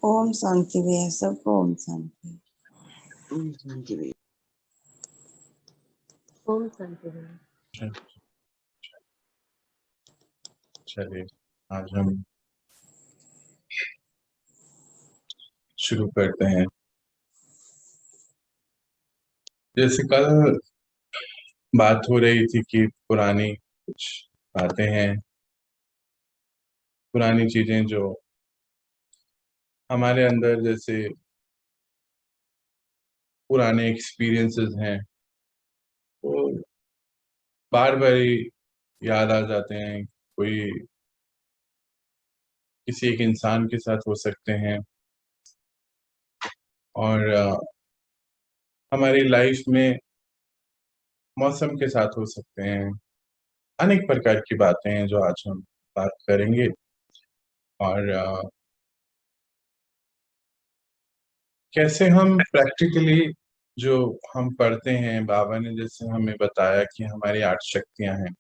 ओम शांति भैया, सबको ओम शांति। ओम शांति भैया। ओम शांति भैया। चलिए आज हम शुरू करते हैं। जैसे कल बात हो रही थी कि पुरानी कुछ बातें हैं, पुरानी चीजें जो हमारे अंदर, जैसे पुराने एक्सपीरियंसेस हैं वो बार बार ही याद आ जाते हैं। कोई किसी एक इंसान के साथ हो सकते हैं और हमारी लाइफ में मौसम के साथ हो सकते हैं। अनेक प्रकार की बातें हैं जो आज हम बात करेंगे। और कैसे हम प्रैक्टिकली जो हम पढ़ते हैं, बाबा ने जैसे हमें बताया कि हमारी 8 शक्तियां हैं,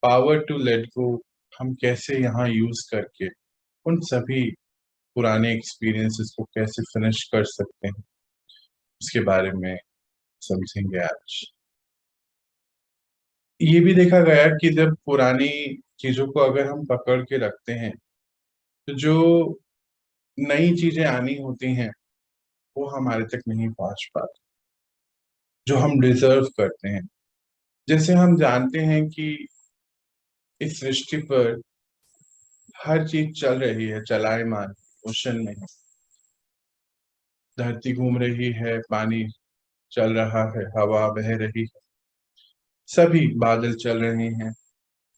पावर टू लेट गो, हम कैसे यहाँ यूज करके उन सभी पुराने एक्सपीरियंसेस को कैसे फिनिश कर सकते हैं, उसके बारे में समझेंगे आज। ये भी देखा गया कि जब पुरानी चीजों को अगर हम पकड़ के रखते हैं तो जो नई चीजें आनी होती हैं वो हमारे तक नहीं पहुंच पाती, जो हम डिजर्व करते हैं। जैसे हम जानते हैं कि इस सृष्टि पर हर चीज चल रही है, चलायमान ओशन में है। धरती घूम रही है, पानी चल रहा है, हवा बह रही है, सभी बादल चल रहे हैं,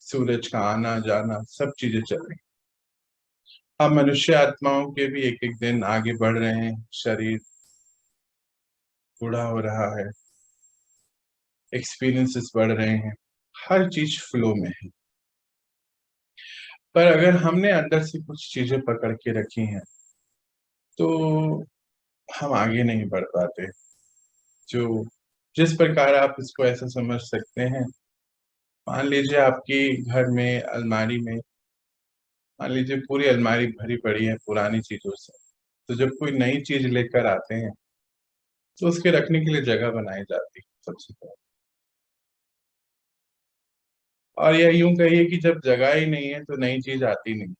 सूरज का आना जाना, सब चीजें चल रही हैं। हम मनुष्य आत्माओं के भी एक एक दिन आगे बढ़ रहे हैं, शरीर बूढ़ा हो रहा है, एक्सपीरियंसेस बढ़ रहे हैं, हर चीज फ्लो में है। पर अगर हमने अंदर से कुछ चीजें पकड़ के रखी हैं तो हम आगे नहीं बढ़ पाते। जो जिस प्रकार आप इसको ऐसा समझ सकते हैं, मान लीजिए आपकी घर में अलमारी में, मान लीजिए पूरी अलमारी भरी पड़ी है पुरानी चीजों से, तो जब कोई नई चीज लेकर आते हैं तो उसके रखने के लिए जगह बनाई जाती है सबसे पहले। और यह यूं कहिए कि जब जगह ही नहीं है तो नई चीज आती नहीं।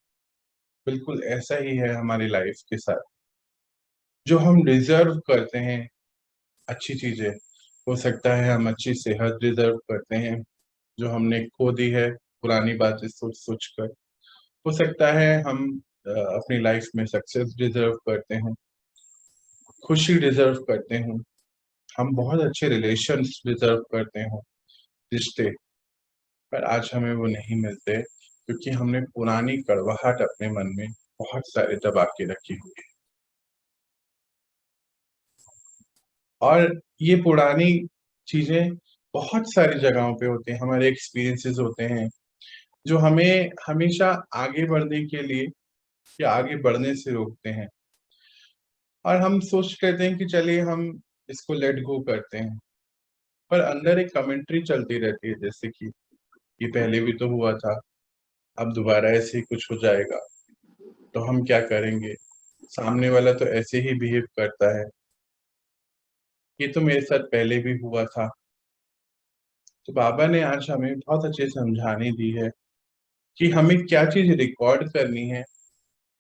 बिल्कुल ऐसा ही है हमारी लाइफ के साथ। जो हम डिजर्व करते हैं अच्छी चीजें, हो सकता है हम अच्छी सेहत डिजर्व करते हैं जो हमने खो दी है पुरानी बातें सोच सोच कर। हो सकता है हम अपनी लाइफ में सक्सेस डिजर्व करते हैं, खुशी डिजर्व करते हैं, हम बहुत अच्छे रिलेशंस डिजर्व करते हैं, रिश्ते। पर आज हमें वो नहीं मिलते क्योंकि हमने पुरानी कड़वाहट अपने मन में बहुत सारे दबा के रखी हुई है। और ये पुरानी चीजें बहुत सारी जगहों पे होते हैं, हमारे एक्सपीरियंसेस होते हैं जो हमें हमेशा आगे बढ़ने के लिए या आगे बढ़ने से रोकते हैं। और हम सोच कहते हैं कि चलिए हम इसको लेट गो करते हैं, पर अंदर एक कमेंट्री चलती रहती है, जैसे कि ये पहले भी तो हुआ था, अब दोबारा ऐसे ही कुछ हो जाएगा तो हम क्या करेंगे, सामने वाला तो ऐसे ही बिहेव करता है, ये तो मेरे साथ पहले भी हुआ था। तो बाबा ने आज हमें बहुत अच्छे समझाने दी है कि हमें क्या चीज रिकॉर्ड करनी है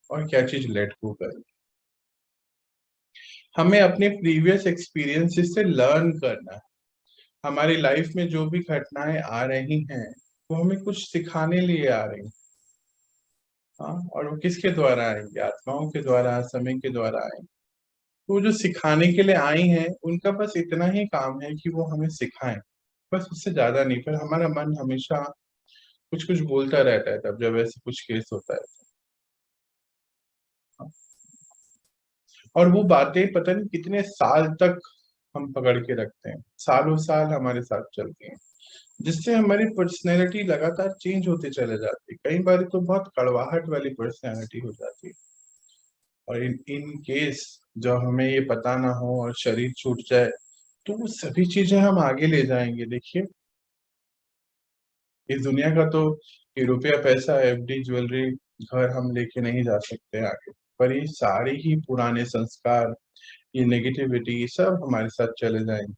और क्या चीज लेट गो करनी है। हमें अपने प्रीवियस एक्सपीरियंसेस से लर्न करना है। हमारी लाइफ में जो भी घटनाएं आ रही हैं वो हमें कुछ सिखाने लिए आ रही हैं। हाँ, और वो किसके द्वारा आएंगे? आत्माओं के द्वारा, समय के द्वारा आएंगे। तो जो सिखाने के लिए आई हैं उनका बस इतना ही काम है कि वो हमें सिखाएं, बस उससे ज्यादा नहीं। पर हमारा मन हमेशा कुछ कुछ बोलता रहता है तब जब ऐसे कुछ केस होता है। और वो बातें पता नहीं कितने साल तक हम पकड़ के रखते हैं, सालों साल हमारे साथ चलती हैं, जिससे हमारी पर्सनैलिटी लगातार चेंज होते चले जाती है। कई बार तो बहुत कड़वाहट वाली पर्सनैलिटी हो जाती है। और इन केस जब हमें ये पता ना हो और शरीर छूट जाए तो वो सभी चीजें हम आगे ले जाएंगे। देखिए, इस दुनिया का तो रुपया, पैसा, एफडी, ज्वेलरी, घर हम लेके नहीं जा सकते आगे, पर ये सारे ही पुराने संस्कार, ये नेगेटिविटी, ये सब हमारे साथ चले जाएंगे।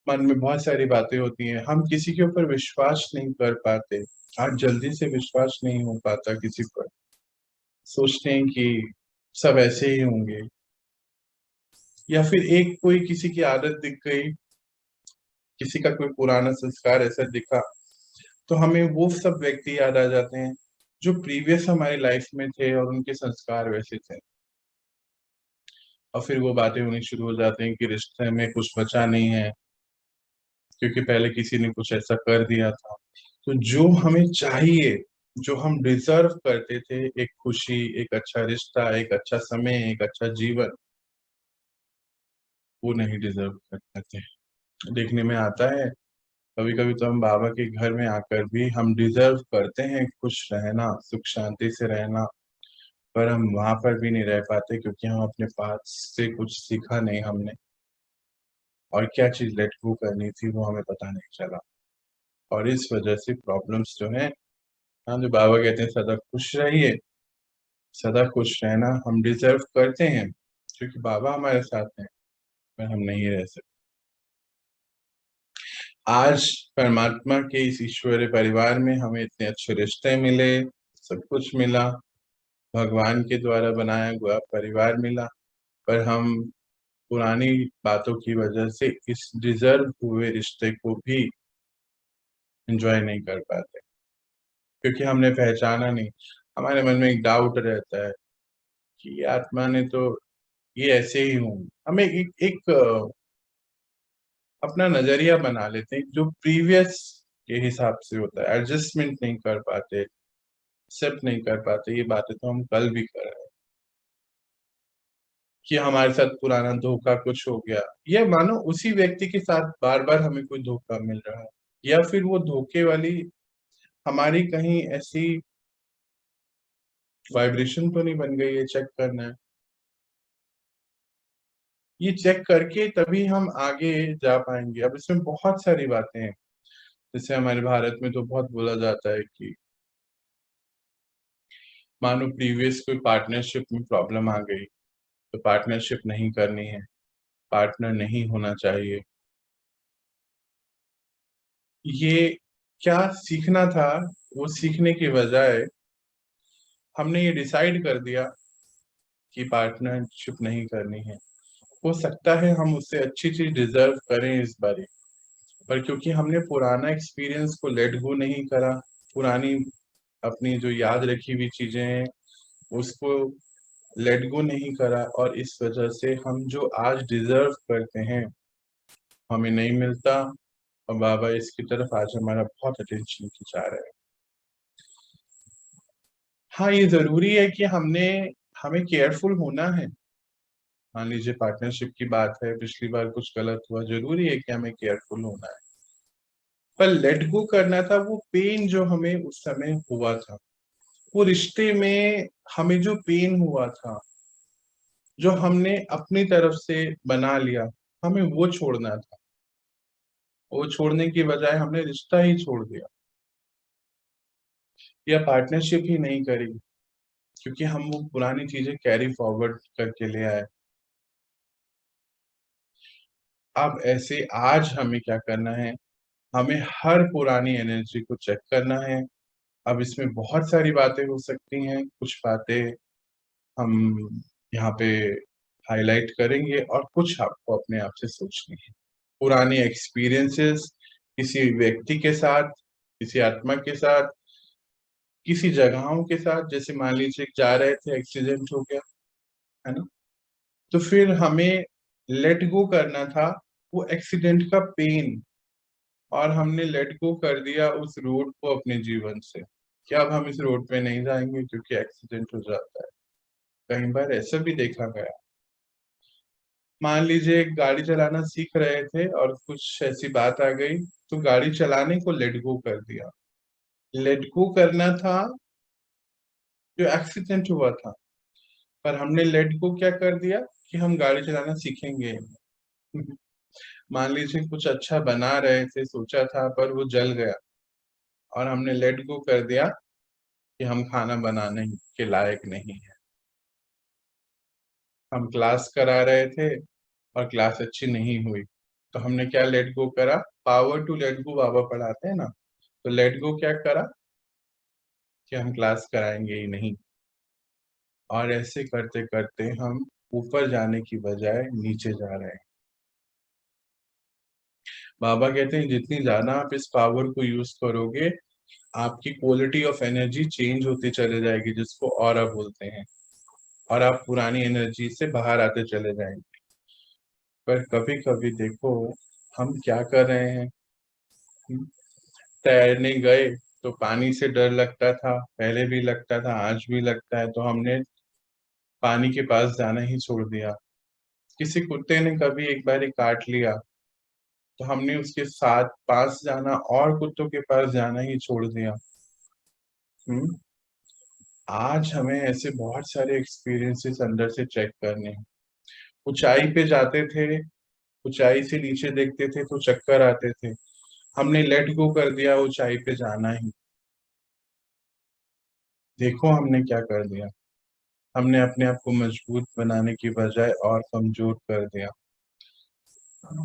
मन में बहुत सारी बातें होती हैं, हम किसी के ऊपर विश्वास नहीं कर पाते। आज जल्दी से विश्वास नहीं हो पाता किसी पर, सोचते हैं कि सब ऐसे ही होंगे, या फिर एक कोई किसी की आदत दिख गई, किसी का कोई पुराना संस्कार ऐसा दिखा, तो हमें वो सब व्यक्ति याद आ जाते हैं जो प्रीवियस हमारी लाइफ में थे और उनके संस्कार वैसे थे, और फिर वो बातें होनी शुरू हो जाती हैं कि रिश्ते में कुछ बचा नहीं है क्योंकि पहले किसी ने कुछ ऐसा कर दिया था। तो जो हमें चाहिए, जो हम डिजर्व करते थे, एक खुशी, एक अच्छा रिश्ता, एक अच्छा समय, एक अच्छा जीवन, वो नहीं डिजर्व कर पाते। देखने में आता है कभी कभी तो हम बाबा के घर में आकर भी हम डिजर्व करते हैं खुश रहना, सुख शांति से रहना, पर हम वहां पर भी नहीं रह पाते क्योंकि हम अपने पास से कुछ सीखा नहीं हमने, और क्या चीज लेट गो करनी थी वो हमें पता नहीं चला, और इस वजह से प्रॉब्लम्स जो है, हाँ, जो बाबा कहते हैं सदा खुश रहिए, सदा खुश रहना हम डिजर्व करते हैं क्योंकि बाबा हमारे साथ हैं, पर हम नहीं रह सकते। आज परमात्मा के इस ईश्वरीय परिवार में हमें इतने अच्छे रिश्ते मिले, सब कुछ मिला, भगवान के द्वारा बनाया हुआ परिवार मिला, पर हम पुरानी बातों की वजह से इस डिजर्व हुए रिश्ते को भी एंजॉय नहीं कर पाते क्योंकि हमने पहचाना नहीं। हमारे मन में एक डाउट रहता है कि ये आत्मा ने तो ये ऐसे ही हूँ, हमें एक अपना नजरिया बना लेते हैं जो प्रीवियस के हिसाब से होता है, एडजस्टमेंट नहीं कर पाते, एक्सेप्ट नहीं कर पाते। ये बातें तो हम कल भी कर रहे हैं कि हमारे साथ पुराना धोखा कुछ हो गया, या मानो उसी व्यक्ति के साथ बार बार हमें कोई धोखा मिल रहा है, या फिर वो धोखे वाली हमारी कहीं ऐसी वाइब्रेशन तो नहीं बन गई है, चेक करना है। ये चेक करके तभी हम आगे जा पाएंगे। अब इसमें बहुत सारी बातें हैं, जैसे हमारे भारत में तो बहुत बोला जाता है कि मानो प्रीवियस कोई पार्टनरशिप में प्रॉब्लम आ गई तो पार्टनरशिप नहीं करनी है, पार्टनर नहीं होना चाहिए। ये क्या सीखना था, वो सीखने के बजाय हमने ये डिसाइड कर दिया कि पार्टनरशिप नहीं करनी है। हो सकता है हम उससे अच्छी चीज डिजर्व करें इस बारी, पर क्योंकि हमने पुराना एक्सपीरियंस को लेट गो नहीं करा, पुरानी अपनी जो याद रखी हुई चीजें हैं उसको लेट गो नहीं करा, और इस वजह से हम जो आज डिजर्व करते हैं हमें नहीं मिलता, और बाबा इसकी तरफ आज हमारा बहुत अटेंशन खिंचा रहे हैं। हाँ, ये जरूरी है कि हमें केयरफुल होना है। मान लीजिए पार्टनरशिप की बात है, पिछली बार कुछ गलत हुआ, जरूरी है कि हमें केयरफुल होना है, पर लेट गो करना था वो पेन जो हमें उस समय हुआ था, वो रिश्ते में हमें जो पेन हुआ था, जो हमने अपनी तरफ से बना लिया, हमें वो छोड़ना था। वो छोड़ने की बजाय हमने रिश्ता ही छोड़ दिया या पार्टनरशिप ही नहीं करी क्योंकि हम वो पुरानी चीजें कैरी फॉरवर्ड करके ले आए। अब ऐसे आज हमें क्या करना है, हमें हर पुरानी एनर्जी को चेक करना है। अब इसमें बहुत सारी बातें हो सकती हैं, कुछ बातें हम यहाँ पे हाईलाइट करेंगे और कुछ आपको अपने आप से सोचनी है। पुराने एक्सपीरियंसेस किसी व्यक्ति के साथ, किसी आत्मा के साथ, किसी जगहों के साथ, जैसे मान लीजिए जा रहे थे, एक्सीडेंट हो गया, है ना, तो फिर हमें लेट गो करना था वो एक्सीडेंट का पेन, और हमने लेट गो कर दिया उस रोड को अपने जीवन से कि अब हम इस रोड पे नहीं जाएंगे क्योंकि एक्सीडेंट हो जाता है। कई बार ऐसा भी देखा गया, मान लीजिए गाड़ी चलाना सीख रहे थे और कुछ ऐसी बात आ गई तो गाड़ी चलाने को लेट गो कर दिया। लेट गो करना था जो एक्सीडेंट हुआ था, पर हमने लेट गो क्या कर दिया कि हम गाड़ी चलाना सीखेंगे। मान लीजिए कुछ अच्छा बना रहे थे, सोचा था, पर वो जल गया और हमने लेट गो कर दिया कि हम खाना बनाने के लायक नहीं है। हम क्लास करा रहे थे और क्लास अच्छी नहीं हुई, तो हमने क्या लेट गो करा, पावर टू लेट गो बाबा पढ़ाते हैं ना, तो लेट गो क्या करा कि हम क्लास कराएंगे ही नहीं। और ऐसे करते करते हम ऊपर जाने की बजाय नीचे जा रहे हैं। बाबा कहते हैं जितनी ज्यादा आप इस पावर को यूज करोगे, आपकी क्वालिटी ऑफ एनर्जी चेंज होती चले जाएगी, जिसको ऑरा बोलते हैं, और आप पुरानी एनर्जी से बाहर आते चले जाएंगे। पर कभी कभी देखो हम क्या कर रहे हैं। तैरने गए तो पानी से डर लगता था, पहले भी लगता था, आज भी लगता है, तो हमने पानी के पास जाना ही छोड़ दिया। किसी कुत्ते ने कभी एक बार काट लिया तो हमने उसके साथ पास जाना और कुत्तों के पास जाना ही छोड़ दिया। हम्म आज हमें ऐसे बहुत सारे एक्सपीरियंसेस अंदर से चेक करने हैं। ऊंचाई पे जाते थे, ऊंचाई से नीचे देखते थे तो चक्कर आते थे, हमने लेट गो कर दिया ऊंचाई पे जाना ही। देखो हमने क्या कर दिया, हमने अपने आप को मजबूत बनाने की बजाय और कमजोर कर दिया।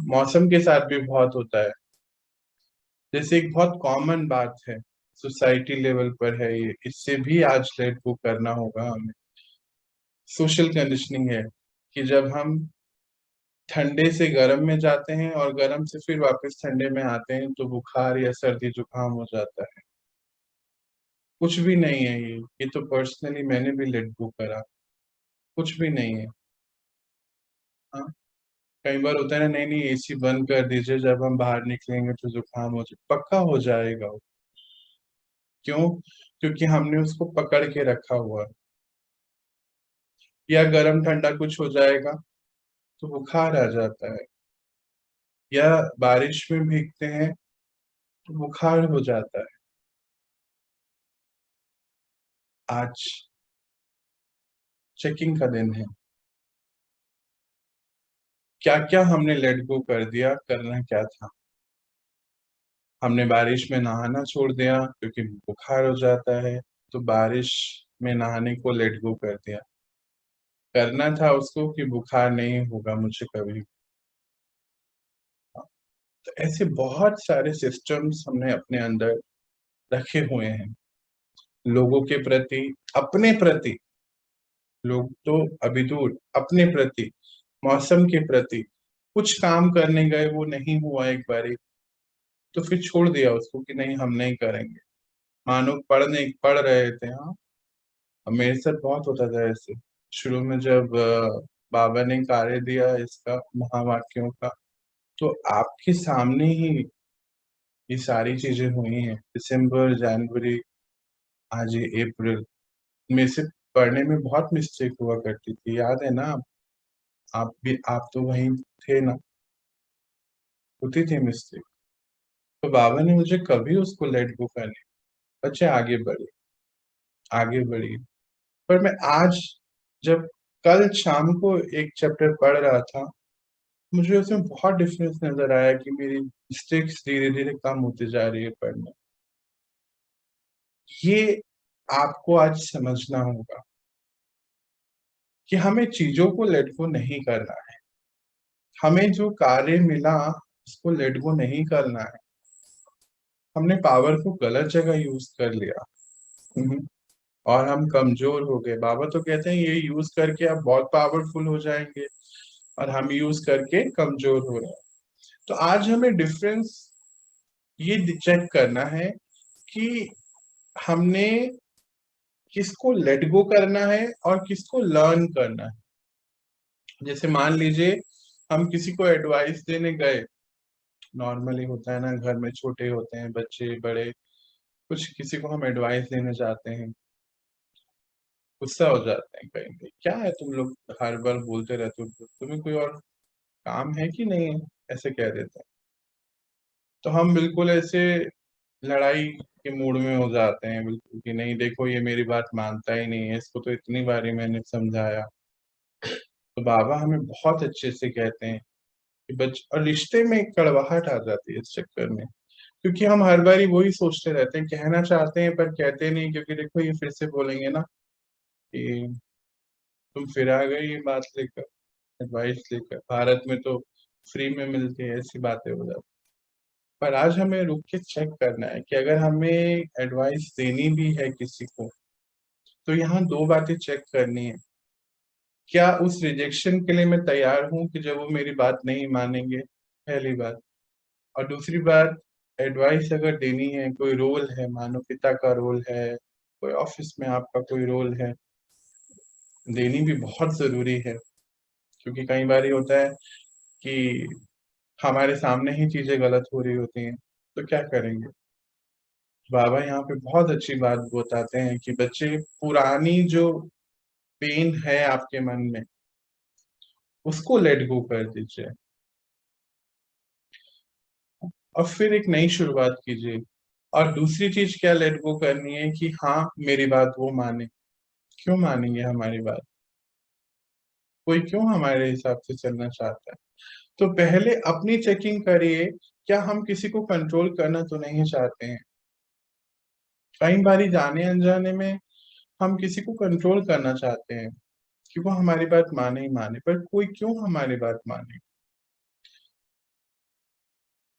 मौसम के साथ भी बहुत होता है। जैसे एक बहुत कॉमन बात है, सोसाइटी लेवल पर है ये, इससे भी आज लेट गो करना होगा हमें। सोशल कंडीशनिंग है कि जब हम ठंडे से गर्म में जाते हैं और गर्म से फिर वापस ठंडे में आते हैं तो बुखार या सर्दी जुकाम हो जाता है। कुछ भी नहीं है ये तो पर्सनली मैंने भी लेट गो करा, कुछ भी नहीं है। हाँ, कई बार होता है ना, नहीं नहीं एसी बंद कर दीजिए, जब हम बाहर निकलेंगे तो जुकाम हो जाए, पक्का हो जाएगा वो। क्यों? क्योंकि हमने उसको पकड़ के रखा हुआ है। या गर्म ठंडा कुछ हो जाएगा तो बुखार आ जाता है, या बारिश में भीगते हैं तो बुखार हो जाता है। आज चेकिंग का दिन है, क्या क्या हमने लेट गो कर दिया, करना क्या था। हमने बारिश में नहाना छोड़ दिया क्योंकि बुखार हो जाता है, तो बारिश में नहाने को लेट गो कर दिया। करना था उसको कि बुखार नहीं होगा मुझे कभी। तो ऐसे बहुत सारे सिस्टम्स हमने अपने अंदर रखे हुए हैं, लोगों के प्रति, अपने प्रति। लोग तो अभी दूर, अपने प्रति, मौसम के प्रति। कुछ काम करने गए, वो नहीं हुआ एक बारी, तो फिर छोड़ दिया उसको कि नहीं हम नहीं करेंगे। मानो पढ़ रहे थे। हाँ, अब मेरे साथ बहुत होता था ऐसे। शुरू में जब बाबा ने कार्य दिया इसका, महावाक्यों का, तो आपके सामने ही ये सारी चीजें हुई हैं। दिसंबर, जनवरी, आज ये अप्रैल में से पढ़ने में बहुत मिस्टेक हुआ करती थी, याद है ना? आप तो वहीं थे ना, होती थी मिस्टेक। तो बाबा ने मुझे कभी उसको लेट गो करने, बच्चे आगे बढ़े, आगे बढ़िए। पर मैं आज जब कल शाम को एक चैप्टर पढ़ रहा था, मुझे उसमें बहुत डिफरेंस नजर आया कि मेरी मिस्टेक्स धीरे धीरे कम होती जा रही है पढ़ने। ये आपको आज समझना होगा कि हमें चीजों को लेट गो नहीं करना है। हमें जो कार्य मिला उसको लेट गो नहीं करना है। हमने पावर को गलत जगह यूज कर लिया। और हम कमजोर हो गए। बाबा तो कहते हैं ये यूज करके आप बहुत पावरफुल हो जाएंगे, और हम यूज करके कमजोर हो रहे हैं। तो आज हमें डिफरेंस ये चेक करना है कि हमने किसको लेट गो करना है और किसको लर्न करना है। जैसे मान लीजिए हम किसी को एडवाइस देने गए, नॉर्मली होता है ना, घर में छोटे होते हैं बच्चे बड़े, कुछ किसी को हम एडवाइस देने जाते हैं, गुस्सा हो जाते हैं कहीं कहीं, क्या है तुम लोग हर बार बोलते रहते हो, तुम्हें कोई और काम है कि नहीं है, ऐसे कह देते हैं। तो हम बिल्कुल ऐसे लड़ाई के मूड में हो जाते हैं, बिल्कुल कि नहीं देखो ये मेरी बात मानता ही नहीं है, इसको तो इतनी बारी मैंने समझाया। तो बाबा हमें बहुत अच्छे से कहते हैं कि और रिश्ते में एक कड़वाहट आ जाती है इस चक्कर में, क्योंकि हम हर बारी वही सोचते रहते हैं, कहना चाहते हैं पर कहते नहीं, क्योंकि देखो ये फिर से बोलेंगे ना कि तुम फिर आ गए ये बात लेकर, एडवाइस लेकर। भारत में तो फ्री में मिलती है, ऐसी बातें हो जाती। पर आज हमें रुक के चेक करना है कि अगर हमें एडवाइस देनी भी है किसी को, तो यहाँ दो बातें चेक करनी है। क्या उस रिजेक्शन के लिए मैं तैयार हूं कि जब वो मेरी बात नहीं मानेंगे, पहली बात। और दूसरी बात, एडवाइस अगर देनी है, कोई रोल है, मानो पिता का रोल है, कोई ऑफिस में आपका कोई रोल है, देनी भी बहुत जरूरी है। क्योंकि कई बार ये होता है कि हमारे सामने ही चीजें गलत हो रही होती हैं, तो क्या करेंगे। बाबा यहाँ पे बहुत अच्छी बात बताते हैं कि बच्चे, पुरानी जो पेन है आपके मन में, उसको लेट गो कर दीजिए और फिर एक नई शुरुआत कीजिए। और दूसरी चीज क्या लेट गो करनी है कि हाँ, मेरी बात वो माने। क्यों मानेंगे हमारी बात? कोई क्यों हमारे हिसाब से चलना चाहता है? तो पहले अपनी चेकिंग करिए, क्या हम किसी को कंट्रोल करना तो नहीं चाहते हैं। कई बारी जाने अनजाने में हम किसी को कंट्रोल करना चाहते हैं कि वो हमारी बात माने ही माने, पर कोई क्यों हमारी बात माने।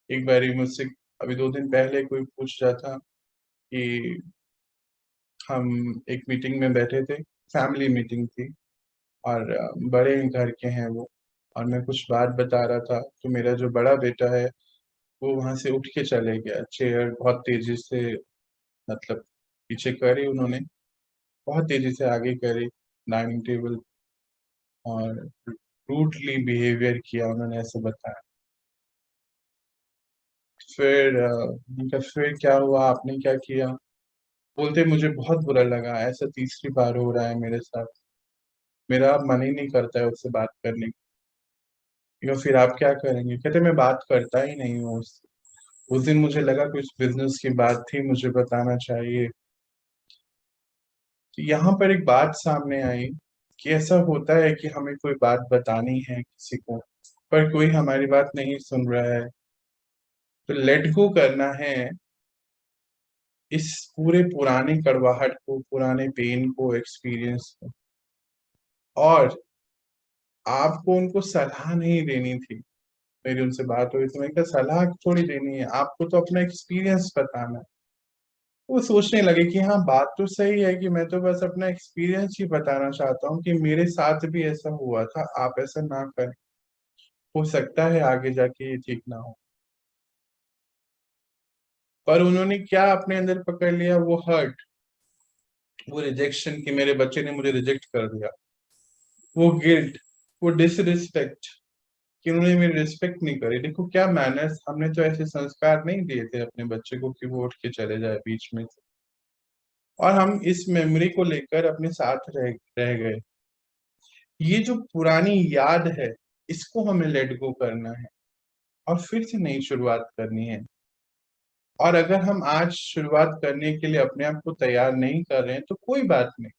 एक बारी मुझसे अभी 2 दिन पहले कोई पूछ रहा था कि हम एक मीटिंग में बैठे थे, फैमिली मीटिंग थी, और बड़े घर के हैं वो, और मैं कुछ बात बता रहा था, तो मेरा जो बड़ा बेटा है वो वहां से उठ के चले गया। चेयर बहुत तेजी से, मतलब पीछे करी उन्होंने, बहुत तेजी से आगे करी डाइनिंग टेबल, और रूडली बिहेवियर किया उन्होंने, ऐसे बताया। फिर मैंने कहा, फिर क्या हुआ, आपने क्या किया? बोलते, मुझे बहुत बुरा लगा, ऐसा तीसरी बार हो रहा है मेरे साथ, मेरा अब मन ही नहीं करता है उससे बात करने की। या फिर आप क्या करेंगे? कहते, मैं बात करता ही नहीं हूँ उससे। उस दिन मुझे लगा कुछ बिजनेस की बात थी, मुझे बताना चाहिए। तो यहाँ पर एक बात सामने आई कि ऐसा होता है कि हमें कोई बात बतानी है किसी को, पर कोई हमारी बात नहीं सुन रहा है। तो लेट गो करना है इस पूरे पुराने कड़वाहट को, पुराने पेन को, एक्सपीरियंस को। और आपको उनको सलाह नहीं देनी थी। मेरी उनसे बात हुई तो मैं क्या, सलाह थोड़ी देनी है, आपको तो अपना एक्सपीरियंस बताना है। वो सोचने लगे कि हाँ, बात तो सही है कि मैं तो बस अपना एक्सपीरियंस ही बताना चाहता हूँ कि मेरे साथ भी ऐसा हुआ था, आप ऐसा ना करें, हो सकता है आगे जाके ये ठीक ना हो। पर उन्होंने क्या अपने अंदर पकड़ लिया, वो हर्ट, वो रिजेक्शन कि मेरे बच्चे ने मुझे रिजेक्ट कर दिया, वो गिल्ट, वो डिसरिस्पेक्ट कि उन्होंने मेरी रिस्पेक्ट नहीं करी। देखो क्या मैनर्स, हमने तो ऐसे संस्कार नहीं दिए थे अपने बच्चे को कि वो उठ के चले जाए बीच में से। और हम इस मेमोरी को लेकर अपने साथ रह गए। ये जो पुरानी याद है, इसको हमें लेट गो करना है और फिर से नई शुरुआत करनी है। और अगर हम आज शुरुआत करने के लिए अपने आप को तैयार नहीं कर रहे हैं, तो कोई बात नहीं,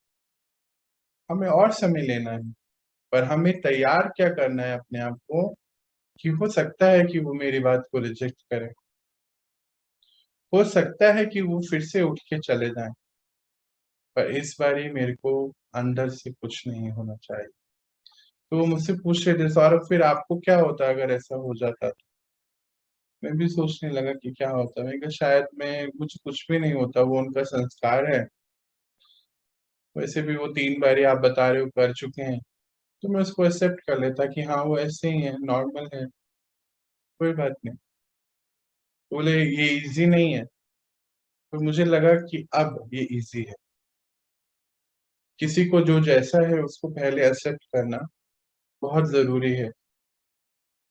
हमें और समय लेना है। पर हमें तैयार क्या करना है अपने आप को, कि हो सकता है कि वो मेरी बात को रिजेक्ट करे, हो सकता है कि वो फिर से उठ के चले जाएं, पर इस बारी मेरे को अंदर से कुछ नहीं होना चाहिए। तो वो मुझसे पूछ रहे थे, सौरभ फिर आपको क्या होता अगर ऐसा हो जाता? तो मैं भी सोचने लगा कि क्या होता। मैं कहा, शायद मैं, मुझे कुछ भी नहीं होता, वो उनका संस्कार है। वैसे भी वो 3 बारी आप बता रहे हो कर चुके हैं, तो मैं उसको एक्सेप्ट कर लेता कि हाँ, वो ऐसे ही है, नॉर्मल है, कोई बात नहीं। बोले ये इजी नहीं है, तो मुझे लगा कि अब ये इजी है। किसी को जो जैसा है उसको पहले एक्सेप्ट करना बहुत जरूरी है,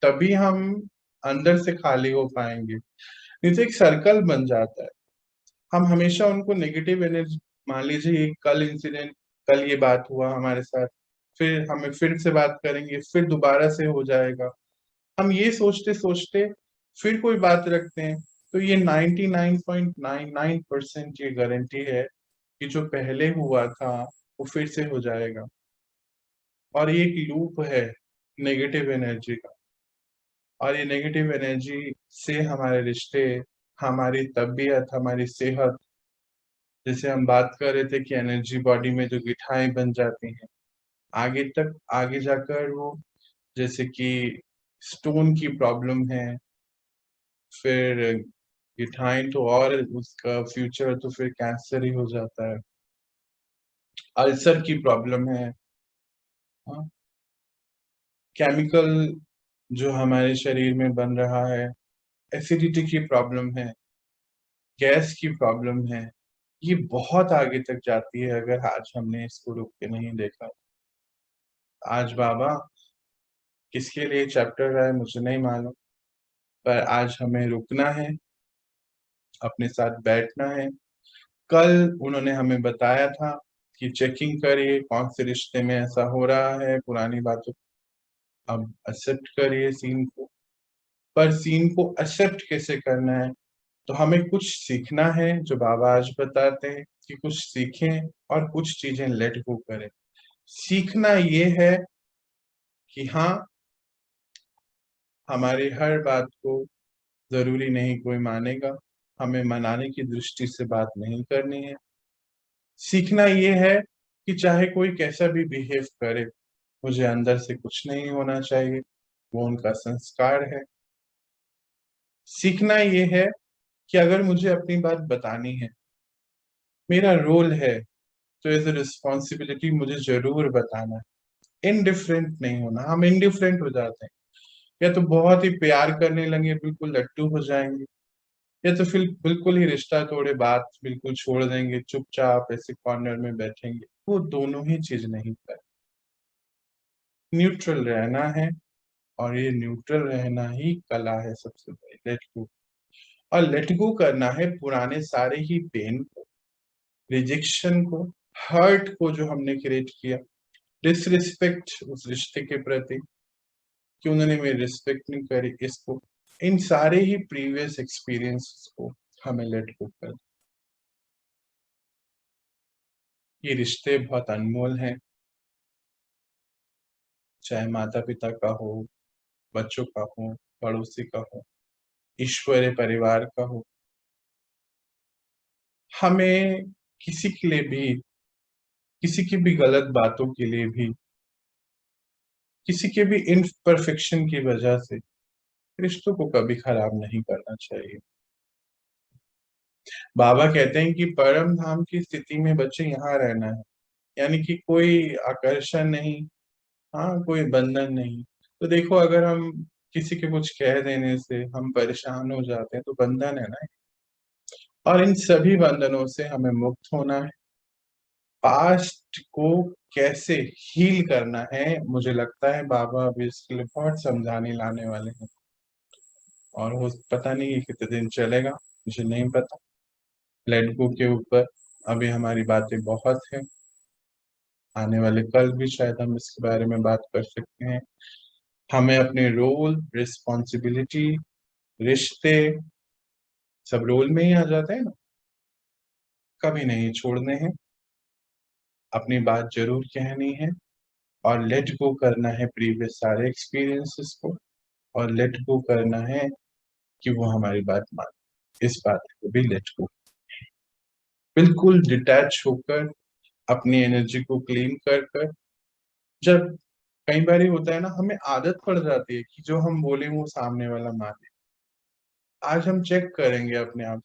तभी हम अंदर से खाली हो पाएंगे। नहीं तो एक सर्कल बन जाता है। हम हमेशा उनको नेगेटिव एनर्जी, मान लीजिए कल इंसिडेंट, कल ये बात हुआ हमारे साथ, फिर हमें फिर से बात करेंगे, फिर दोबारा से हो जाएगा, हम ये सोचते सोचते फिर कोई बात रखते हैं, तो ये 99.99% ये गारंटी है कि जो पहले हुआ था वो फिर से हो जाएगा। और ये एक लूप है नेगेटिव एनर्जी का, और ये नेगेटिव एनर्जी से हमारे रिश्ते, हमारी तबीयत, हमारी सेहत, जैसे हम बात कर रहे थे कि एनर्जी बॉडी में जो गिठाएं बन जाती हैं, आगे जाकर वो जैसे कि स्टोन की प्रॉब्लम है, फिर गिठाइन तो और उसका फ्यूचर तो फिर कैंसर ही हो जाता है, अल्सर की प्रॉब्लम है, हाँ, केमिकल जो हमारे शरीर में बन रहा है, एसिडिटी की प्रॉब्लम है, गैस की प्रॉब्लम है, ये बहुत आगे तक जाती है अगर आज हमने इसको रुक के नहीं देखा। आज बाबा किसके लिए चैप्टर रहा है मुझे नहीं मालूम, पर आज हमें रुकना है, अपने साथ बैठना है। कल उन्होंने हमें बताया था कि चेकिंग करिए कौन से रिश्ते में ऐसा हो रहा है, पुरानी बातों अब एक्सेप्ट करिए सीन को, पर सीन को एक्सेप्ट कैसे करना है, तो हमें कुछ सीखना है जो बाबा आज बताते हैं कि कुछ सीखें और कुछ चीजें लेट गो करें। सीखना ये है कि हाँ, हमारी हर बात को जरूरी नहीं कोई मानेगा, हमें मनाने की दृष्टि से बात नहीं करनी है। सीखना ये है कि चाहे कोई कैसा भी बिहेव करे, मुझे अंदर से कुछ नहीं होना चाहिए, वो उनका संस्कार है। सीखना ये है कि अगर मुझे अपनी बात बतानी है, मेरा रोल है, तो एज ए रिस्पॉन्सिबिलिटी मुझे जरूर बताना है, इनडिफरेंट नहीं होना। हम इनडिफरेंट हो जाते हैं, या तो बहुत ही प्यार करने लगे बिल्कुल लट्टू हो जाएंगे, या तो फिर बिल्कुल ही रिश्ता तोड़े बात बिल्कुल छोड़ देंगे, चुपचाप ऐसे कॉर्नर में बैठेंगे। वो दोनों ही चीज नहीं कर, न्यूट्रल रहना है, और ये न्यूट्रल रहना ही कला है सबसे बड़ी, लेट गो। और लेट गो करना है पुराने सारे ही पेन को, रिजेक्शन को, हर्ट को जो हमने क्रिएट किया, डिसरिस्पेक्ट उस रिश्ते के प्रति कि उन्होंने मेरी रिस्पेक्ट नहीं करी, इसको, इन सारे ही प्रीवियस एक्सपीरियंसेस को हमें लेट गो कर। ये रिश्ते बहुत अनमोल हैं, चाहे माता पिता का हो, बच्चों का हो, पड़ोसी का हो, ईश्वरीय परिवार का हो। हमें किसी के लिए भी, किसी की भी गलत बातों के लिए भी, किसी के भी इम्परफेक्शन की वजह से रिश्तों को कभी खराब नहीं करना चाहिए। बाबा कहते हैं कि परम धाम की स्थिति में बच्चे यहाँ रहना है, यानी कि कोई आकर्षण नहीं, हाँ, कोई बंधन नहीं। तो देखो, अगर हम किसी के कुछ कह देने से हम परेशान हो जाते हैं तो बंधन है ना, और इन सभी बंधनों से हमें मुक्त होना है। पास्ट को कैसे हील करना है, मुझे लगता है बाबा अभी इसके लिए बहुत समझाने लाने वाले हैं, और वो पता नहीं ये कितने दिन चलेगा, मुझे नहीं पता। लेट गो के ऊपर अभी हमारी बातें बहुत है, आने वाले कल भी शायद हम इसके बारे में बात कर सकते हैं। हमें अपने रोल, रिस्पॉन्सिबिलिटी, रिश्ते सब रोल में ही आ जाते हैं ना, कभी नहीं छोड़ने हैं, अपनी बात जरूर कहनी है, और लेट गो करना है प्रीवियस सारे एक्सपीरियंसेस को, और लेट गो करना है कि वो हमारी बात माने, इस बात को भी लेट गो, बिल्कुल डिटैच होकर, अपनी एनर्जी को क्लीन कर कर। जब कई बार होता है ना, हमें आदत पड़ जाती है कि जो हम बोले वो सामने वाला माने। आज हम चेक करेंगे अपने आप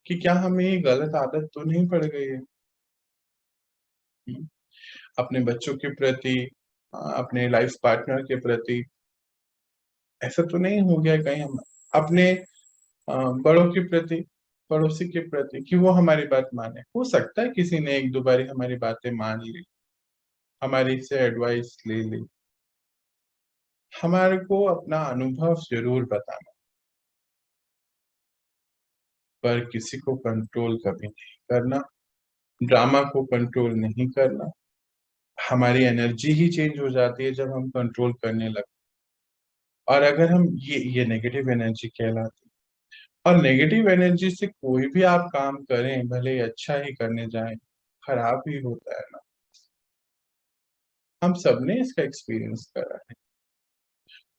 कि क्या हमें ये गलत आदत तो नहीं पड़ गई है। अपने बच्चों के प्रति, अपने लाइफ पार्टनर के प्रति ऐसा तो नहीं हो गया कहीं, हम अपने बड़ों के प्रति, पड़ोसी के प्रति, कि वो हमारी बात माने। हो सकता है किसी ने एक दो बारी हमारी बातें मान ली, हमारी से एडवाइस ले ली। हमारे को अपना अनुभव जरूर बताना, पर किसी को कंट्रोल कभी नहीं करना, ड्रामा को कंट्रोल नहीं करना। हमारी एनर्जी ही चेंज हो जाती है जब हम कंट्रोल करने लगते, और अगर हम ये नेगेटिव एनर्जी कहलाती है। और नेगेटिव एनर्जी से कोई भी आप काम करें, भले ही अच्छा ही करने जाएं, खराब ही होता है ना। हम सबने इसका एक्सपीरियंस करा है।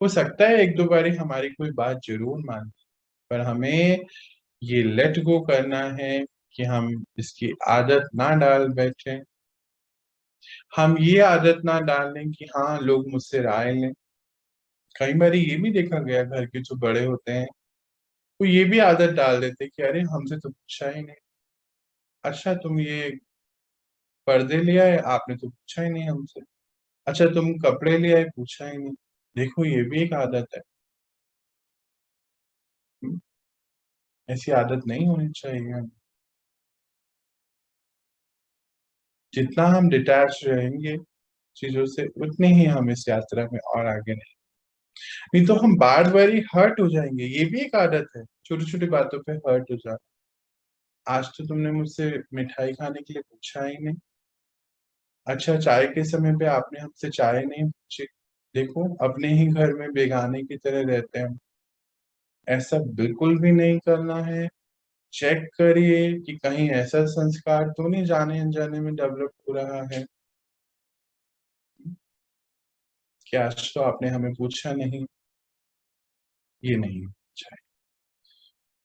हो सकता है एक दो बारी हमारी कोई बात जरूर माने, पर हमें ये लेट गो करना है कि हम इसकी आदत ना डाल बैठे। हम ये आदत ना डाल लें कि हाँ लोग मुझसे राय लें। कई बार ये भी देखा गया, घर के जो बड़े होते हैं वो ये भी आदत डाल देते कि अरे हमसे तो पूछा ही नहीं, अच्छा तुम ये पर्दे ले आए, आपने तो पूछा ही नहीं हमसे, अच्छा तुम कपड़े ले आए, पूछा ही नहीं। देखो ये भी एक आदत है। हम्म, ऐसी आदत नहीं होनी चाहिए हमें। जितना हम डिटैच रहेंगे चीजों से, उतने ही हम इस यात्रा में और आगे नहीं तो हम बार बार ही हर्ट हो जाएंगे। ये भी एक आदत है, छोटी छोटी बातों पे हर्ट हो जाना। आज तो तुमने मुझसे मिठाई खाने के लिए पूछा ही नहीं, अच्छा चाय के समय पे आपने हमसे चाय नहीं पूछी। देखो अपने ही घर में बेगाने की तरह रहते हैं। ऐसा बिल्कुल भी नहीं करना है। चेक करिए कि कहीं ऐसा संस्कार तो नहीं जाने अनजाने में डेवलप हो रहा है कि आज तो आपने हमें पूछा नहीं। ये नहीं अच्छा है,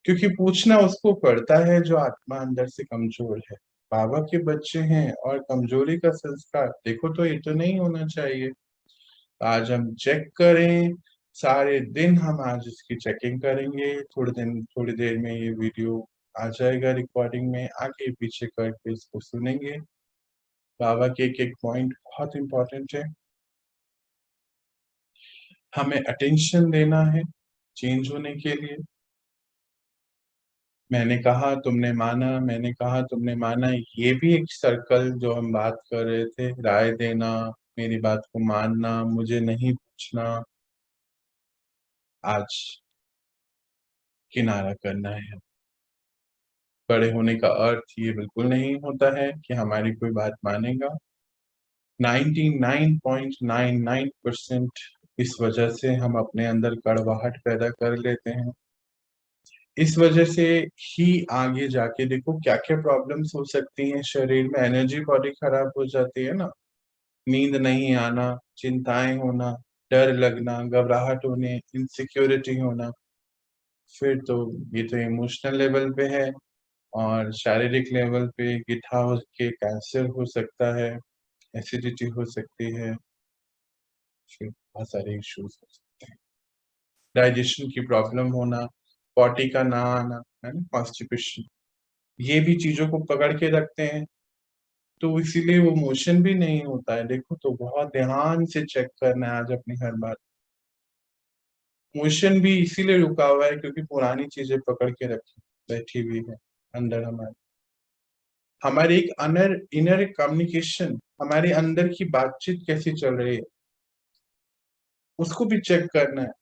क्योंकि पूछना उसको पड़ता है जो आत्मा अंदर से कमजोर है। बाबा के बच्चे हैं और कमजोरी का संस्कार देखो तो ये तो नहीं होना चाहिए। आज हम चेक करें, सारे दिन हम आज इसकी चेकिंग करेंगे। थोड़ी देर में ये वीडियो आ जाएगा रिकॉर्डिंग में, आगे पीछे करके इसको सुनेंगे। बाबा के एक एक पॉइंट बहुत इंपॉर्टेंट है, हमें अटेंशन देना है चेंज होने के लिए। मैंने कहा तुमने माना, मैंने कहा तुमने माना, ये भी एक सर्कल जो हम बात कर रहे थे, राय देना, मेरी बात को मानना, मुझे नहीं पूछना, आज किनारा करना है। बड़े होने का अर्थ ये बिल्कुल नहीं होता है कि हमारी कोई बात मानेगा। 99.99% इस वजह से हम अपने अंदर कड़वाहट पैदा कर लेते हैं। इस वजह से ही आगे जाके देखो क्या क्या प्रॉब्लम्स हो सकती हैं शरीर में। एनर्जी बॉडी खराब हो जाती है ना, नींद नहीं आना, चिंताएं होना, डर लगना, घबराहट होने, इनसिक्योरिटी होना। फिर तो ये तो इमोशनल लेवल पे है, और शारीरिक लेवल पे गिठा हो के कैंसर हो सकता है, एसिडिटी हो सकती है, फिर बहुत सारे इश्यूज हो सकते हैं। डाइजेशन की प्रॉब्लम होना, पॉटी का ना आना, है ना, कॉन्स्टिपेशन, ये भी चीजों को पकड़ के रखते हैं। तो इसीलिए वो मोशन भी नहीं होता है। देखो तो बहुत ध्यान से चेक करना है आज अपनी हर बात। मोशन भी इसीलिए रुका हुआ है क्योंकि पुरानी चीजें पकड़ के रखी बैठी हुई है अंदर हमारे। हमारी एक अनर इनर कम्युनिकेशन, हमारे अंदर की बातचीत कैसी चल रही है, उसको भी चेक करना है।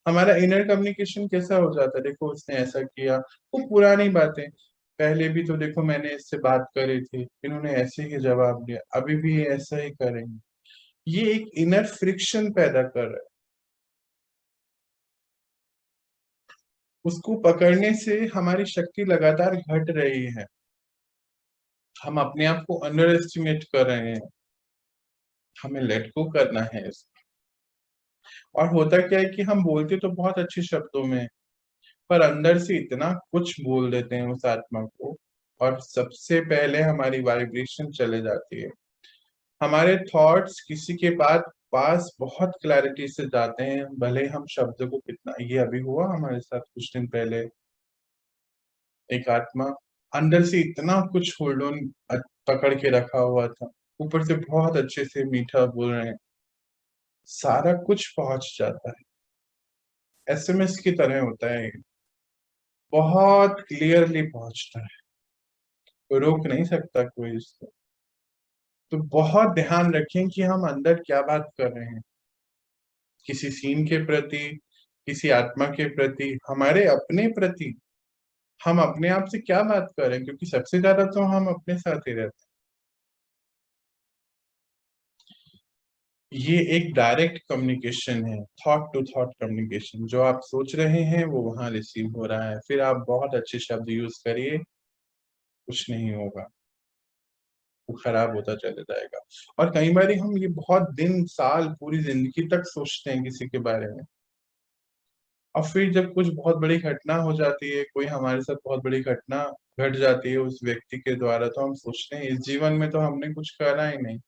हमारा इनर कम्युनिकेशन कैसा हो जाता है, देखो उसने ऐसा किया, वो पुरानी बातें, पहले भी तो देखो मैंने इससे बात करी थी, इन्होंने ऐसे ही जवाब दिया, अभी भी ये ऐसा ही करेंगे। ये एक इनर फ्रिक्शन पैदा कर रहा है। उसको पकड़ने से हमारी शक्ति लगातार घट रही है, हम अपने आप को अंडर एस्टिमेट कर रहे हैं। हमें लेट गो करना है इसको। और होता क्या है कि हम बोलते तो बहुत अच्छे शब्दों में, पर अंदर से इतना कुछ बोल देते हैं उस आत्मा को, और सबसे पहले हमारी वाइब्रेशन चले जाती है। हमारे थॉट्स किसी के पास बहुत क्लैरिटी से जाते हैं, भले हम शब्द को कितना, ये अभी हुआ हमारे साथ कुछ दिन पहले, एक आत्मा अंदर से इतना कुछ होल्ड ऑन पकड़ के रखा हुआ था, ऊपर से बहुत अच्छे से मीठा बोल रहे हैं, सारा कुछ पहुंच जाता है। एसएमएस की तरह होता है, बहुत क्लियरली पहुंचता है, रोक नहीं सकता कोई इसको। तो बहुत ध्यान रखें कि हम अंदर क्या बात कर रहे हैं, किसी सीन के प्रति, किसी आत्मा के प्रति, हमारे अपने प्रति, हम अपने आप से क्या बात कर रहे हैं, क्योंकि सबसे ज्यादा तो हम अपने साथ ही रहते हैं। ये एक डायरेक्ट कम्युनिकेशन है, थॉट टू थॉट कम्युनिकेशन। जो आप सोच रहे हैं वो वहां रिसीव हो रहा है। फिर आप बहुत अच्छे शब्द यूज करिए, कुछ नहीं होगा, वो खराब होता चले जाएगा। और कई बार हम ये बहुत दिन, साल, पूरी जिंदगी तक सोचते हैं किसी के बारे में, और फिर जब कुछ बहुत बड़ी घटना हो जाती है, कोई हमारे साथ बहुत बड़ी घटना घट जाती है उस व्यक्ति के द्वारा, तो हम सोचते हैं इस जीवन में तो हमने कुछ करा ही नहीं,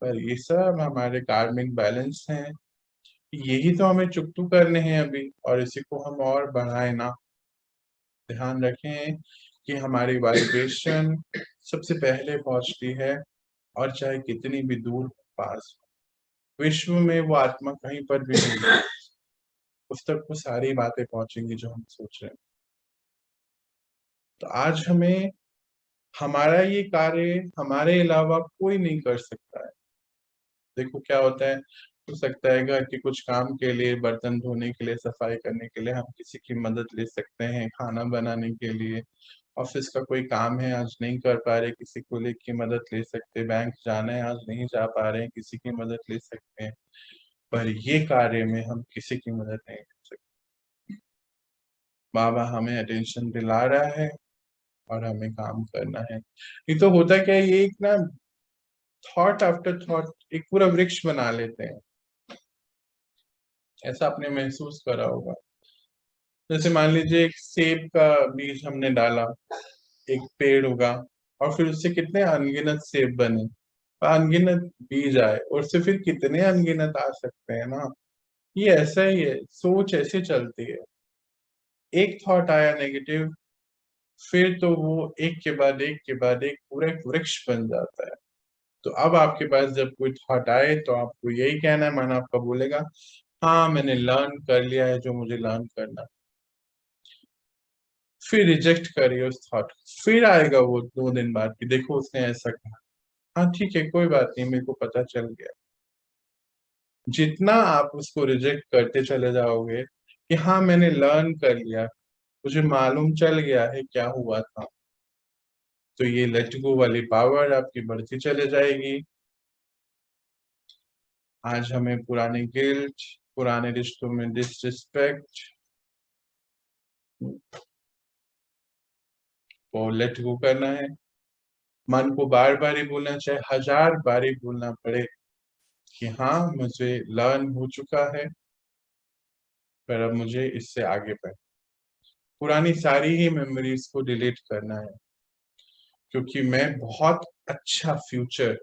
पर ये सब हमारे कार्मिक बैलेंस हैं, यही तो हमें चुकतू करने हैं अभी, और इसी को हम और बढ़ाए ना। ध्यान रखें कि हमारी वाइब्रेशन सबसे पहले पहुंचती है, और चाहे कितनी भी दूर पास हो, विश्व में वो आत्मा कहीं पर भी होगी, उस तक वो सारी बातें पहुंचेंगी जो हम सोच रहे हैं। तो आज हमें हमारा ये कार्य हमारे अलावा कोई नहीं कर सकता है। देखो क्या होता है, हो सकता है घर के कुछ काम के लिए, बर्तन धोने के लिए, सफाई करने के लिए हम किसी की मदद ले सकते हैं, खाना बनाने के लिए, ऑफिस का कोई काम है आज नहीं कर पा रहे, किसी को की मदद ले सकते हैं, बैंक जाना है आज नहीं जा पा रहे हैं, किसी की मदद ले सकते हैं, पर ये कार्य में हम किसी की मदद नहीं ले सकते। बाबा हमें अटेंशन दिला रहा है और हमें काम करना है। ये तो होता क्या है, ये एक ना थॉट आफ्टर थॉट एक पूरा वृक्ष बना लेते हैं, ऐसा आपने महसूस करा होगा। जैसे मान लीजिए एक सेब का बीज हमने डाला, एक पेड़ उगा, और फिर उससे कितने अनगिनत सेब बने, अनगिनत बीज आए, और उससे फिर कितने अनगिनत आ सकते हैं ना। ये ऐसा ही है, सोच ऐसे चलती है। एक थॉट आया नेगेटिव, फिर तो वो एक के बाद एक के बाद एक पूरा एक वृक्ष बन जाता है। तो अब आपके पास जब कोई थॉट आए तो आपको यही कहना है, मन आपका बोलेगा हाँ मैंने लर्न कर लिया है जो मुझे लर्न करना। फिर रिजेक्ट करिए उस थॉट, फिर आएगा वो 2 दिन बाद कि देखो उसने ऐसा कहा, हाँ ठीक है कोई बात नहीं, मेरे को पता चल गया। जितना आप उसको रिजेक्ट करते चले जाओगे कि हाँ मैंने लर्न कर लिया, मुझे मालूम चल गया है क्या हुआ था, तो ये लेट गो वाली पावर आपकी बढ़ती चले जाएगी। आज हमें पुराने गिल्ट, पुराने रिश्तों में डिसरिस्पेक्ट को लेट गो करना है। मन को बार बार ही बोलना, चाहे 1000 बार ही बोलना पड़े कि हाँ मुझे लर्न हो चुका है, पर अब मुझे इससे आगे बढ़, पुरानी सारी ही मेमोरीज को डिलीट करना है, क्योंकि मैं बहुत अच्छा फ्यूचर,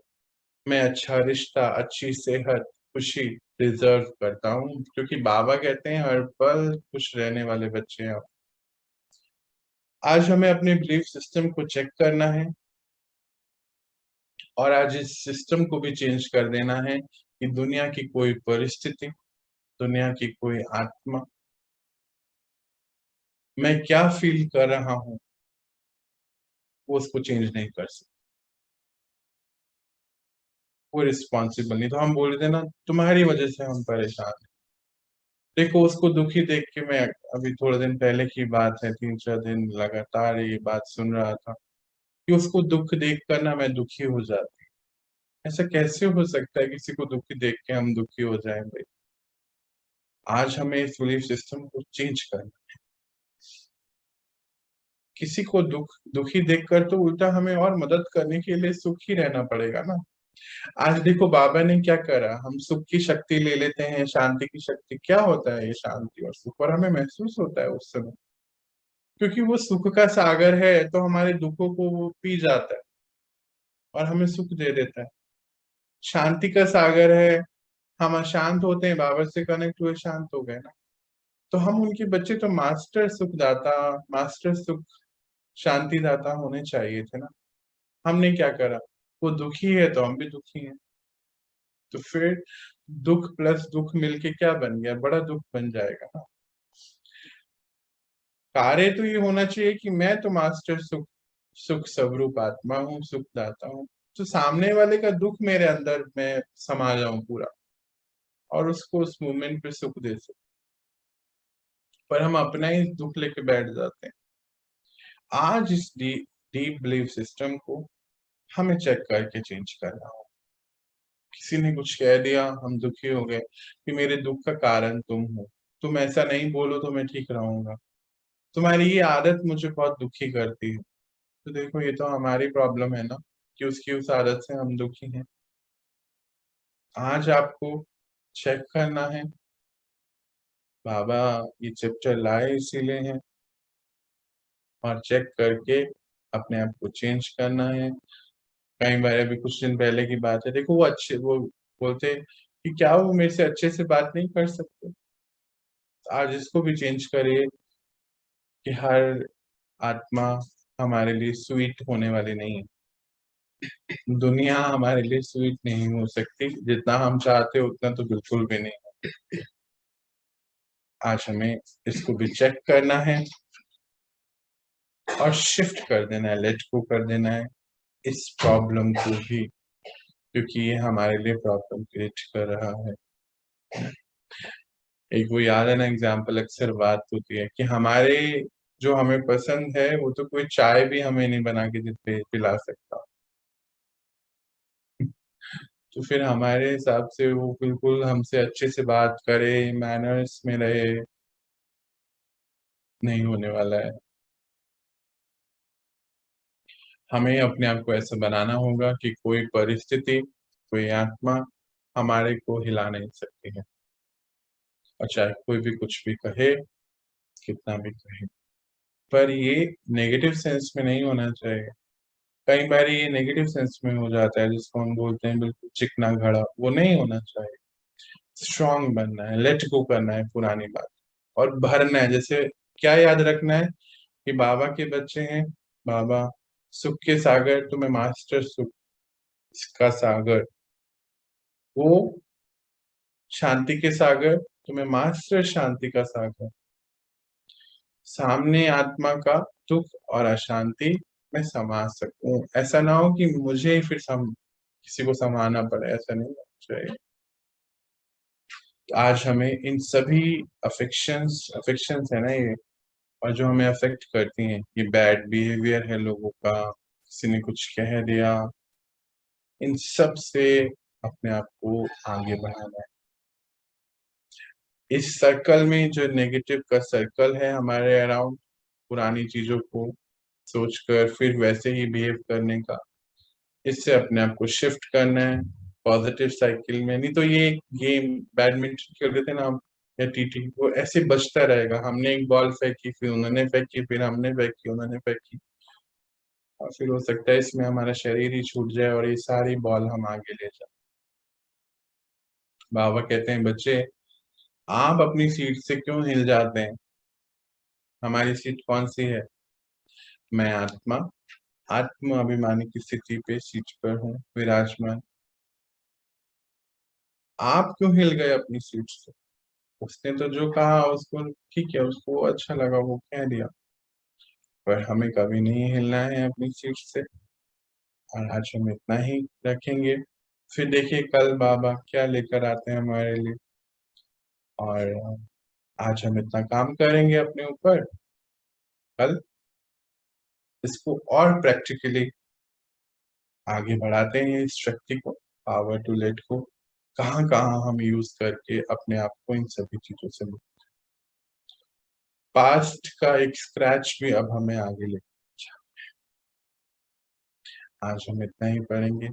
मैं अच्छा रिश्ता, अच्छी सेहत, खुशी डिजर्व करता हूँ, क्योंकि बाबा कहते हैं हर पल खुश रहने वाले बच्चे हैं आप। आज हमें अपने बिलीफ सिस्टम को चेक करना है, और आज इस सिस्टम को भी चेंज कर देना है कि दुनिया की कोई परिस्थिति, दुनिया की कोई आत्मा, मैं क्या फील कर रहा हूं वो उसको चेंज नहीं कर सकती, वो रिस्पॉन्सिबल नहीं। तो हम बोल रहे थे ना तुम्हारी वजह से हम परेशान हैं। देखो उसको दुखी देख के, मैं अभी थोड़े दिन पहले की बात है, 3-4 दिन लगातार ये बात सुन रहा था कि उसको दुख देख कर ना मैं दुखी हो जाती। ऐसा कैसे हो सकता है किसी को दुखी देख के हम दुखी हो जाएं भाई। आज हमें इस बिलीफ सिस्टम को चेंज करना। किसी को दुखी देखकर तो उल्टा हमें और मदद करने के लिए सुखी रहना पड़ेगा ना। आज देखो बाबा ने क्या करा, हम सुख की शक्ति ले लेते हैं, शांति की शक्ति। क्या होता है ये शांति और सुख, और हमें महसूस होता है उस समय, क्योंकि वो सुख का सागर है, तो हमारे दुखों को वो पी जाता है और हमें सुख दे देता है। शांति का सागर है, हम अशांत होते हैं, बाबा से कनेक्ट हुए शांत हो गए ना। तो हम उनके बच्चे तो मास्टर सुखदाता, मास्टर सुख शांति दाता होने चाहिए थे ना। हमने क्या करा, वो दुखी है तो हम भी दुखी हैं, तो फिर दुख प्लस दुख मिलके क्या बन गया, बड़ा दुख बन जाएगा ना। कार्य तो ये होना चाहिए कि मैं तो मास्टर सुख, सुख स्वरूप आत्मा हूँ, सुख दाता हूँ, तो सामने वाले का दुख मेरे अंदर मैं समा जाऊं पूरा, और उसको उस मोमेंट पे सुख दे सकूं। पर हम अपना ही दुख लेके बैठ जाते हैं। आज इस डीप बिलीफ सिस्टम को हमें चेक करके चेंज करना हो। किसी ने कुछ कह दिया, हम दुखी हो गए कि मेरे दुख का कारण तुम हो, तुम ऐसा नहीं बोलो तो मैं ठीक रहूंगा, तुम्हारी ये आदत मुझे बहुत दुखी करती है। तो देखो ये तो हमारी प्रॉब्लम है ना, कि उसकी उस आदत से हम दुखी हैं। आज आपको चेक करना है बाबा ये चैप्टर लाए इसीलिए हैं, और चेक करके अपने आप को चेंज करना है। कई बार, अभी कुछ दिन पहले की बात है, देखो वो बोलते कि क्या वो मेरे से अच्छे से बात नहीं कर सकते। आज इसको भी चेंज करिए कि हर आत्मा हमारे लिए स्वीट होने वाली नहीं है। दुनिया हमारे लिए स्वीट नहीं हो सकती, जितना हम चाहते उतना तो बिल्कुल भी नहीं। आज हमें इसको भी चेक करना है और शिफ्ट कर देना है, लेट गो कर देना है इस प्रॉब्लम को भी, क्योंकि ये हमारे लिए प्रॉब्लम क्रिएट कर रहा है। एक वो याद है ना एग्जाम्पल, अक्सर बात होती है कि हमारे जो हमें पसंद है वो तो कोई चाय भी हमें नहीं बना के पिला सकता, तो फिर हमारे हिसाब से वो बिल्कुल हमसे अच्छे से बात करे, मैनर्स में रहे, नहीं होने वाला है। हमें अपने आप को ऐसा बनाना होगा कि कोई परिस्थिति, कोई आत्मा हमारे को हिला नहीं सकती है, और चाहे कोई भी कुछ भी कहे, कितना भी कहे, पर ये नेगेटिव सेंस में नहीं होना चाहिए। कई बार ये नेगेटिव सेंस में हो जाता है, जिसको हम बोलते हैं बिल्कुल चिकना घड़ा, वो नहीं होना चाहिए। स्ट्रांग बनना है, लेट गो करना है पुरानी बात, और भरना है। जैसे क्या याद रखना है कि बाबा के बच्चे हैं, बाबा सुख के सागर, तुम्हें मास्टर सुख का सागर, वो शांति के सागर, तुम्हें मास्टर शांति का सागर। सामने आत्मा का दुख और अशांति में समा सकूं, ऐसा ना हो कि मुझे फिर किसी को समाना पड़े, ऐसा नहीं होना चाहिए। आज हमें इन सभी अफेक्शंस है ना ये, और जो हमें अफेक्ट करती हैं, ये बैड बिहेवियर है लोगों का, किसी ने कुछ कह दिया, इन सब से अपने आप को आगे बढ़ाना है। इस सर्कल में, जो नेगेटिव का सर्कल है हमारे अराउंड, पुरानी चीजों को सोचकर फिर वैसे ही बिहेव करने का, इससे अपने आप को शिफ्ट करना है पॉजिटिव साइकिल में। नहीं तो ये गेम बैडमिंटन खेल रहे थे ना हम, या टीटी, वो ऐसे बचता रहेगा। हमने एक बॉल फेंकी, फिर उन्होंने फेंकी, फिर हमने फेंकी, उन्होंने फेंकी, और फिर हो सकता है इसमें हमारा शरीर ही छूट जाए और ये सारी बॉल हम आगे ले जाए। बाबा कहते हैं, बच्चे आप अपनी सीट से क्यों हिल जाते हैं? हमारी सीट कौन सी है? मैं आत्मा, आत्म अभिमानी की स्थिति पे सीट पर हूँ विराजमान। आप क्यों हिल गए अपनी सीट से? उसने तो जो कहा उसको ठीक है, उसको अच्छा लगा, वो कह दिया, पर हमें कभी नहीं हिलना है अपनी सीट से। और आज हम इतना ही रखेंगे, फिर देखिए कल बाबा क्या लेकर आते हैं हमारे लिए। और आज हम इतना काम करेंगे अपने ऊपर, कल इसको और प्रैक्टिकली आगे बढ़ाते हैं इस शक्ति को, पावर टू लेट को, कहाँ कहाँ हम यूज करके अपने आप को इन सभी चीजों से मुक्त। पास्ट का एक स्क्रैच भी अब हमें आगे ले, आज हम इतना ही पढ़ेंगे।